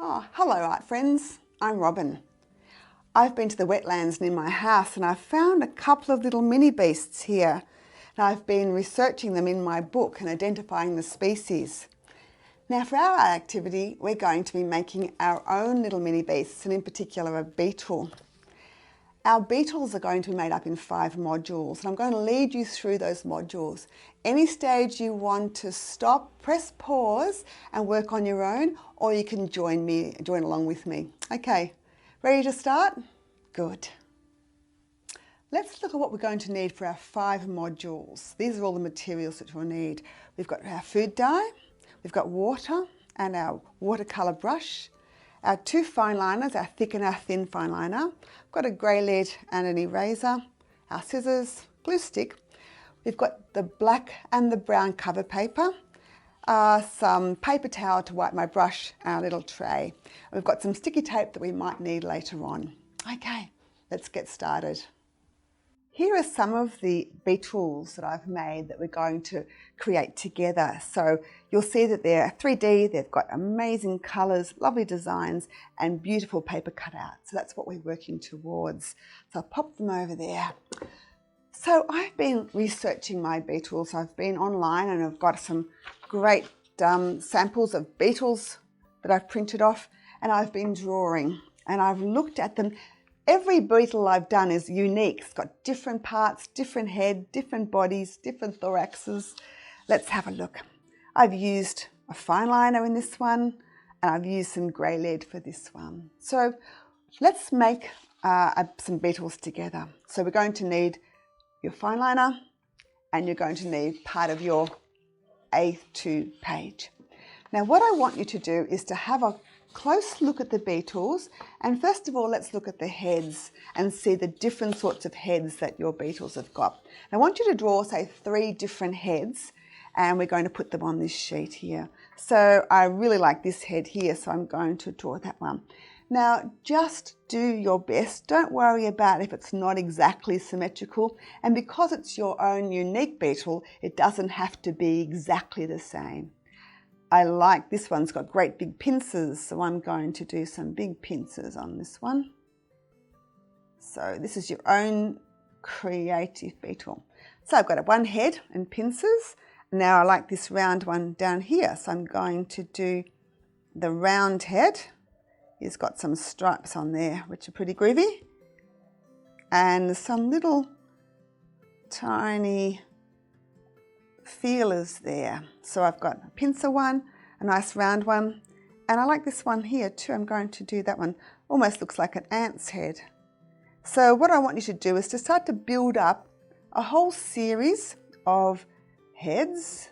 Oh, hello art friends, I'm Robin. I've been to the wetlands near my house and I've found a couple of little mini beasts here. And I've been researching them in my book and identifying the species. Now for our art activity, we're going to be making our own little mini beasts, and in particular a beetle. Our beetles are going to be made up in 5 modules, and I'm going to lead you through those modules. Any stage you want to stop, press pause and work on your own, or you can join along with me. Okay, ready to start? Good. Let's look at what we're going to need for our 5 modules. These are all the materials that we'll need. We've got our food dye, we've got water and our watercolour brush, our 2 Fineliners, our thick and our thin Fineliner. We've got a grey lead and an eraser, our scissors, glue stick. We've got the black and the brown cover paper, some paper towel to wipe my brush, our little tray. We've got some sticky tape that we might need later on. Okay, let's get started. Here are some of the beetles that I've made that we're going to create together. So you'll see that they're 3D, they've got amazing colours, lovely designs and beautiful paper cutouts. So that's what we're working towards. So I'll pop them over there. So I've been researching my beetles. I've been online and I've got some great samples of beetles that I've printed off, and I've been drawing and I've looked at them. Every beetle I've done is unique. It's got different parts, different head, different bodies, different thoraxes. Let's have a look. I've used a Fineliner in this one, and I've used some grey lead for this one. So let's make some beetles together. So we're going to need your Fineliner, and you're going to need part of your A2 page. Now what I want you to do is to have a close look at the beetles, and first of all let's look at the heads and see the different sorts of heads that your beetles have got. I want you to draw, say, 3 different heads, and we're going to put them on this sheet here. So I really like this head here, so I'm going to draw that one. Now just do your best. Don't worry about if it's not exactly symmetrical, and because it's your own unique beetle, it doesn't have to be exactly the same. I like this one's got great big pincers, so I'm going to do some big pincers on this one. So this is your own creative beetle. So I've got one head and pincers. Now I like this round one down here, so I'm going to do the round head. It's got some stripes on there, which are pretty groovy, and some little tiny feelers there. So I've got a pincer one, a nice round one, and I like this one here too. I'm going to do that one. Almost looks like an ant's head. So what I want you to do is to start to build up a whole series of heads,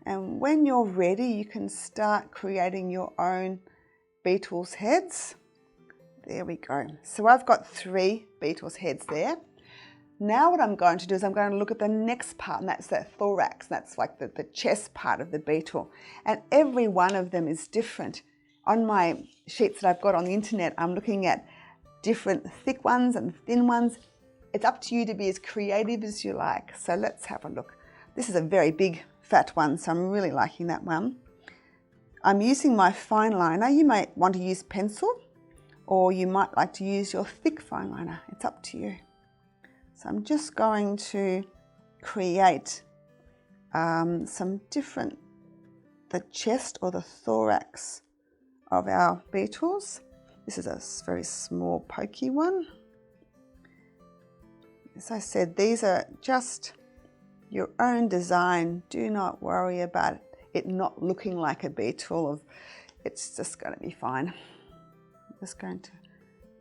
and when you're ready you can start creating your own beetles' heads. There we go. So I've got 3 beetles' heads there. Now what I'm going to do is I'm going to look at the next part, and that's that thorax. That's like the chest part of the beetle. And every one of them is different. On my sheets that I've got on the internet, I'm looking at different thick ones and thin ones. It's up to you to be as creative as you like. So let's have a look. This is a very big, fat one, so I'm really liking that one. I'm using my Fineliner. You might want to use pencil, or you might like to use your thick Fineliner. It's up to you. So I'm just going to create some different, the chest or the thorax of our beetles. This is a very small pokey one. As I said, these are just your own design. Do not worry about it not looking like a beetle. It's just going to be fine. I'm just going to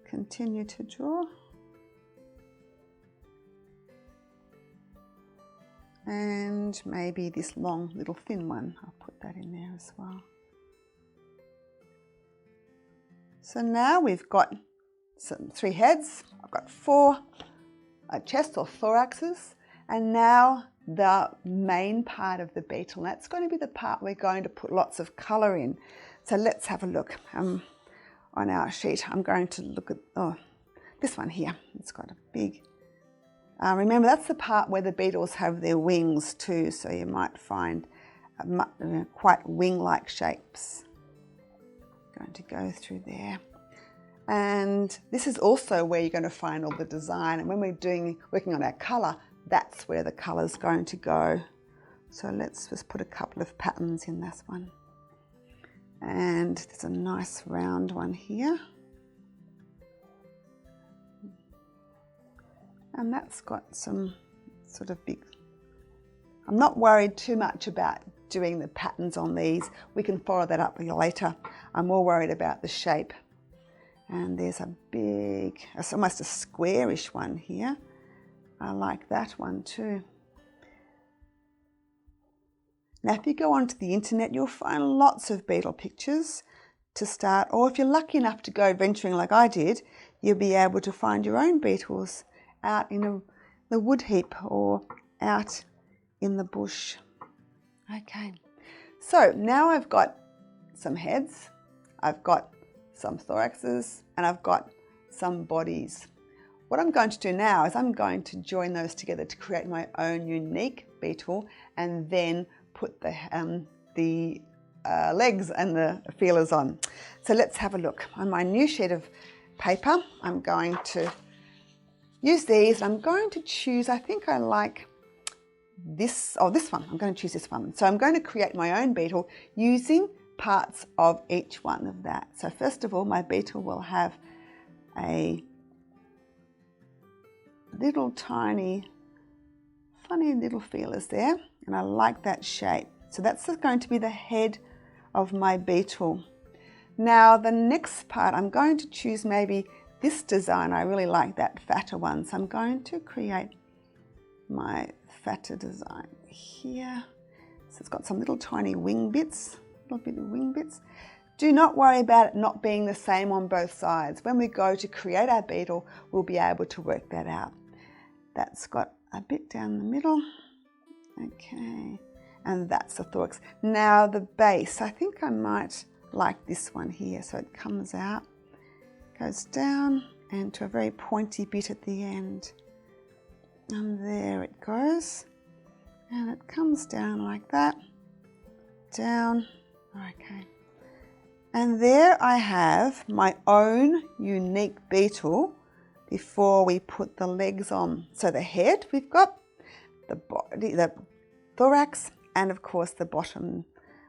continue to draw. And maybe this long little thin one, I'll put that in there as well. So now we've got 3 heads, I've got 4 chest or thoraxes, and now the main part of the beetle. That's going to be the part we're going to put lots of colour in. So let's have a look on our sheet. I'm going to look at this one here. It's got a big remember, that's the part where the beetles have their wings too, so you might find quite wing-like shapes. going to go through there. And this is also where you're going to find all the design. And when we're working on our colour, that's where the colour's going to go. So let's just put a couple of patterns in this one. And there's a nice round one here. And that's got some sort of big... I'm not worried too much about doing the patterns on these. We can follow that up later. I'm more worried about the shape. And there's a big, it's almost a squarish one here. I like that one too. Now if you go onto the internet, you'll find lots of beetle pictures to start, or if you're lucky enough to go venturing like I did, you'll be able to find your own beetles out in the wood heap or out in the bush. Okay, so now I've got some heads, I've got some thoraxes, and I've got some bodies. What I'm going to do now is I'm going to join those together to create my own unique beetle, and then put the legs and the feelers on. So let's have a look. On my new sheet of paper, I'm going to use these. I'm going to choose, I think I like this one. I'm going to choose this one. So I'm going to create my own beetle using parts of each one of that. So first of all, my beetle will have a little tiny, funny little feelers there, and I like that shape. So that's going to be the head of my beetle. Now the next part, I'm going to choose maybe this design. I really like that fatter one, so I'm going to create my fatter design here. So it's got some little tiny wing bits, little bit of wing bits. Do not worry about it not being the same on both sides. When we go to create our beetle, we'll be able to work that out. That's got a bit down the middle. Okay, and that's the thorax. Now the base, I think I might like this one here. So it comes out, goes down, and to a very pointy bit at the end. And there it goes. And it comes down like that, down, okay. And there I have my own unique beetle before we put the legs on. So the head, we've got the body, the thorax, and of course the bottom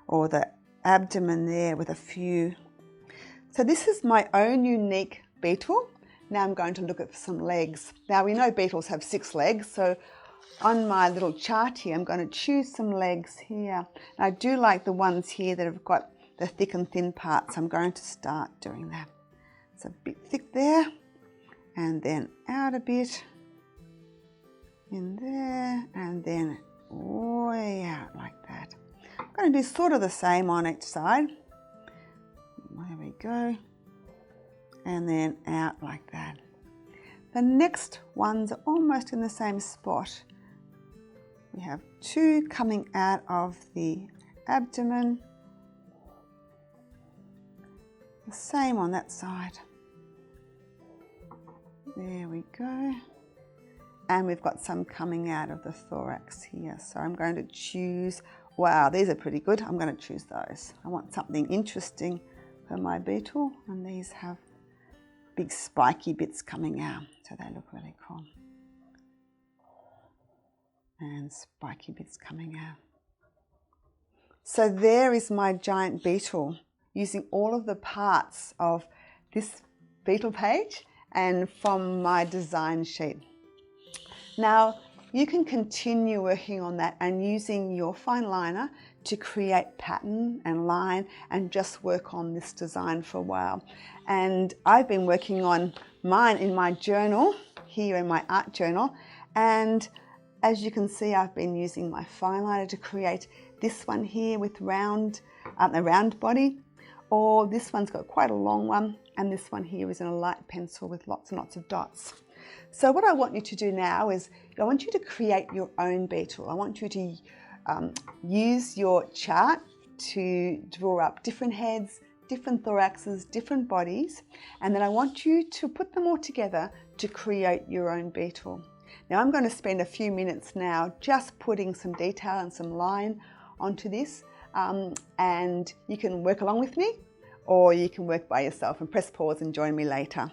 or the abdomen there with a few. So this is my own unique beetle. Now I'm going to look at some legs. Now we know beetles have 6 legs, so on my little chart here, I'm going to choose some legs here. And I do like the ones here that have got the thick and thin parts. I'm going to start doing that. It's a bit thick there, and then out a bit, in there, and then way out like that. I'm going to do sort of the same on each side. There we go. And then out like that. The next ones are almost in the same spot. We have 2 coming out of the abdomen. The same on that side. There we go. And we've got some coming out of the thorax here. So I'm going to choose, wow, these are pretty good. I'm going to choose those. I want something interesting for my beetle, and these have big spiky bits coming out. So they look really cool. And spiky bits coming out. So there is my giant beetle, using all of the parts of this beetle page and from my design sheet. Now you can continue working on that and using your Fineliner to create pattern and line and just work on this design for a while. And I've been working on mine in my journal, here in my art journal, and as you can see, I've been using my Fineliner to create this one here with a round body, or this one's got quite a long one, and this one here is in a light pencil with lots and lots of dots. So what I want you to do now is, I want you to create your own beetle. I want you to use your chart to draw up different heads, different thoraxes, different bodies, and then I want you to put them all together to create your own beetle. Now I'm going to spend a few minutes now just putting some detail and some line onto this, and you can work along with me, or you can work by yourself and press pause and join me later.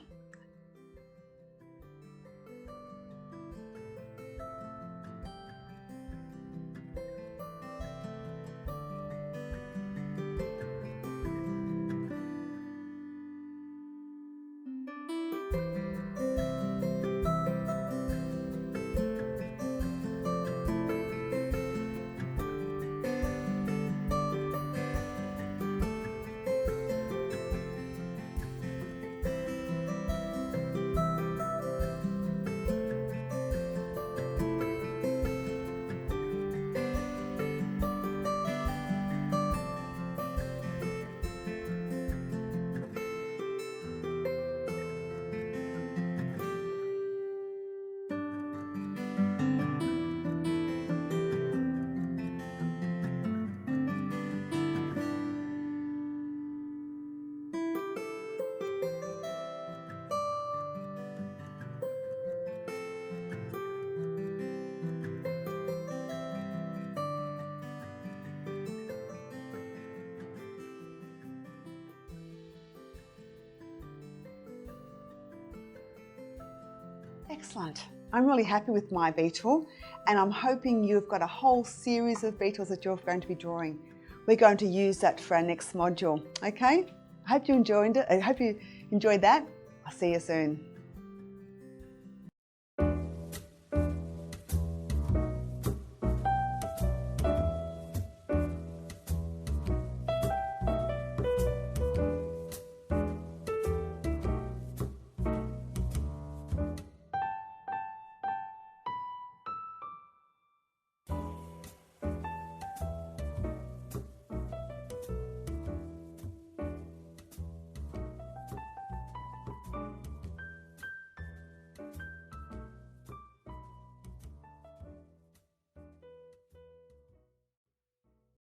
Excellent. I'm really happy with my beetle, and I'm hoping you've got a whole series of beetles that you're going to be drawing. We're going to use that for our next module, okay? I hope you enjoyed it. I hope you enjoyed that. I'll see you soon.